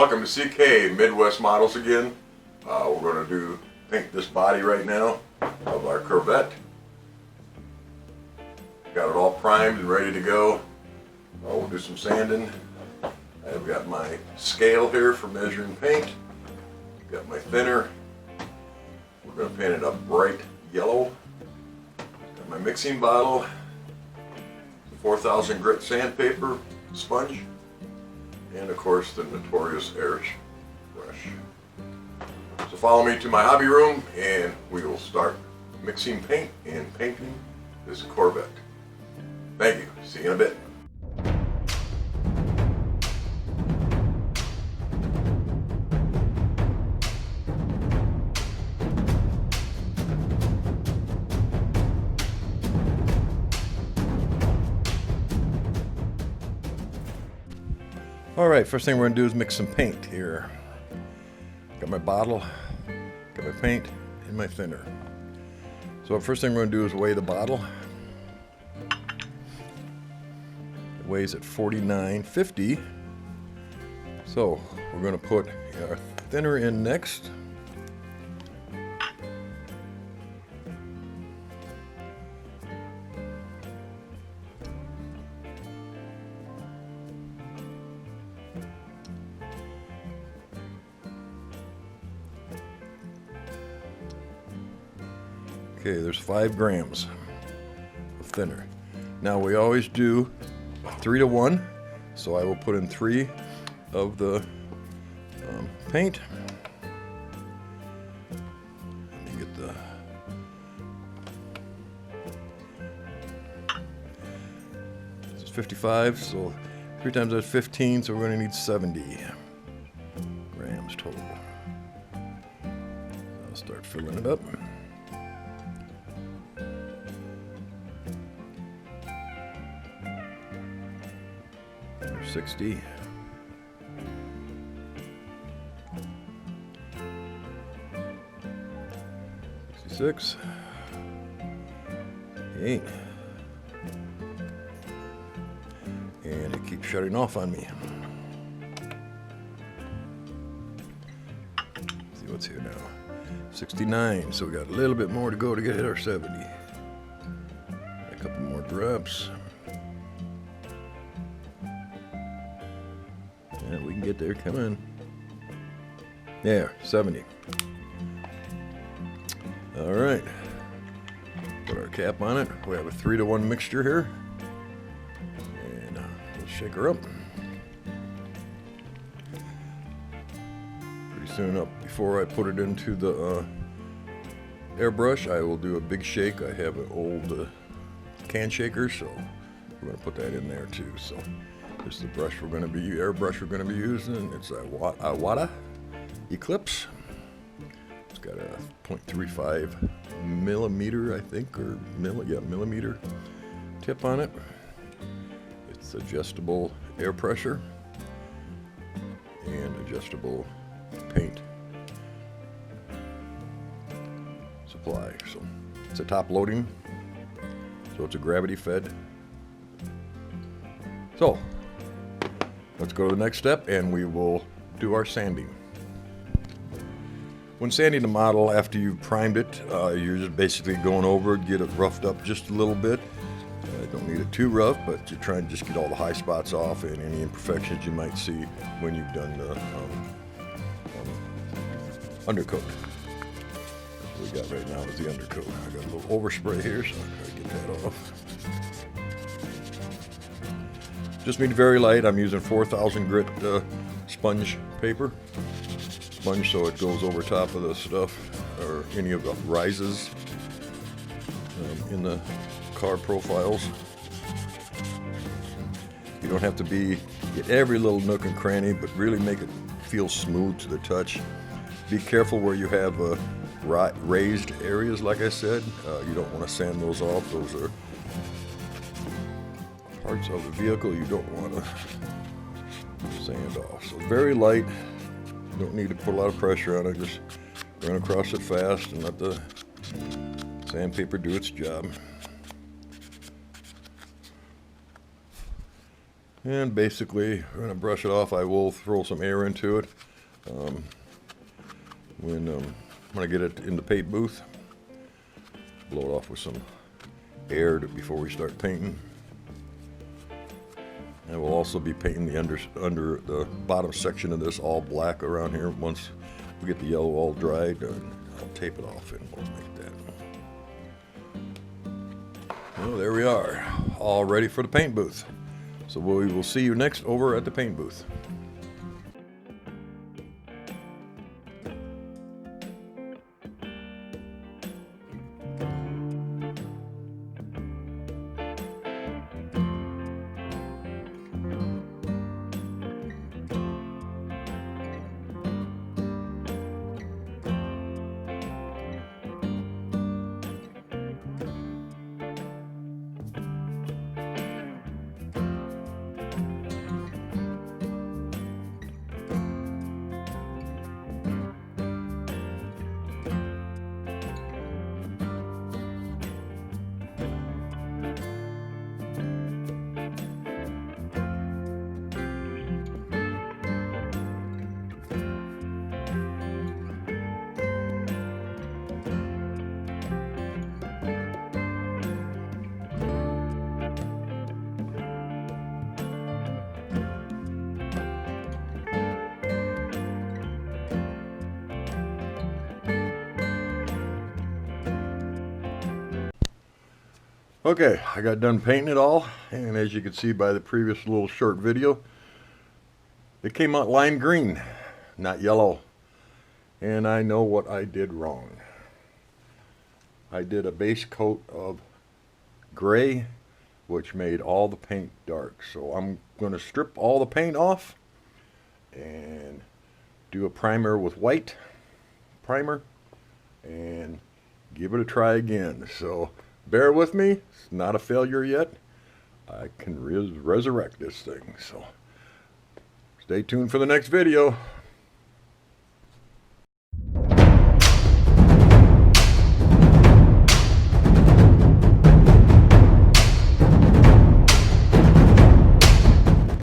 Welcome to CK Midwest Models again. We're going to paint this body right now of our Corvette. Got it all primed and ready to go. We'll do some sanding. I've got my scale here for measuring paint. Got my thinner. We're going to paint it up bright yellow. Got my mixing bottle, 4000 grit sandpaper, sponge, and of course the notorious airbrush. So follow me to my hobby room and we will start mixing paint and painting this Corvette. Thank you. See you in a bit. Alright, first thing we're going to do is mix some paint here. Got my bottle, got my paint, and my thinner. So the first thing we're going to do is weigh the bottle. It weighs at 49.50. So we're going to put our thinner in next. Okay, there's 5 grams of thinner. Now we always do 3 to 1, so I will put in 3 of the paint. Let me get the this is 55, so 3 times that's 15, so we're going to need 70 grams total. I'll start filling it up. 60. 66. 8. And it keeps shutting off on me. Let's see what's here now. 69. So we got a little bit more to go to get our 70. A couple more drops. Yeah, we can get there. Come on. There, 70. All right. Put our cap on it. We have a 3 to 1 mixture here. And we'll shake her up. Pretty soon up, before I put it into the airbrush, I will do a big shake. I have an old can shaker, so we're going to put that in there too. So this is the brush we're going to be, airbrush we're going to be using. It's a Iwata Eclipse. It's got a 0.35 millimeter, I think, or millimeter tip on it. It's adjustable air pressure and adjustable paint supply. So it's a top loading, so it's a gravity fed. So let's go to the next step and we will do our sanding. When sanding the model, after you've primed it, you're just basically going over it, get it roughed up just a little bit. Don't need it too rough, but you're trying to just get all the high spots off and any imperfections you might see when you've done the undercoat. What we got right now is the undercoat. I got a little overspray here, so I'll try to get that off. Just need very light. I'm using 4000 grit sponge paper. Sponge so it goes over top of the stuff or any of the rises in the car profiles. You don't have to get every little nook and cranny, but really make it feel smooth to the touch. Be careful where you have raised areas, like I said. You don't want to sand those off. Those are parts of the vehicle you don't want to sand off. So very light. Don't need to put a lot of pressure on it. Just run across it fast and let the sandpaper do its job. And basically, we're going to brush it off. I will throw some air into it when I get it in the paint booth. Blow it off with some air before we start painting. And we'll also be painting the under the bottom section of this all black around here. Once we get the yellow all dried, I'll tape it off and we'll make that. Well, there we are, all ready for the paint booth. So we will see you next over at the paint booth. Okay, I got done painting it all, and as you can see by the previous little short video, it came out lime green, not yellow. And I know what I did wrong. I did a base coat of gray, which made all the paint dark. So I'm going to strip all the paint off and do a primer with white primer and give it a try again. So bear with me, it's not a failure yet. I can resurrect this thing, so stay tuned for the next video.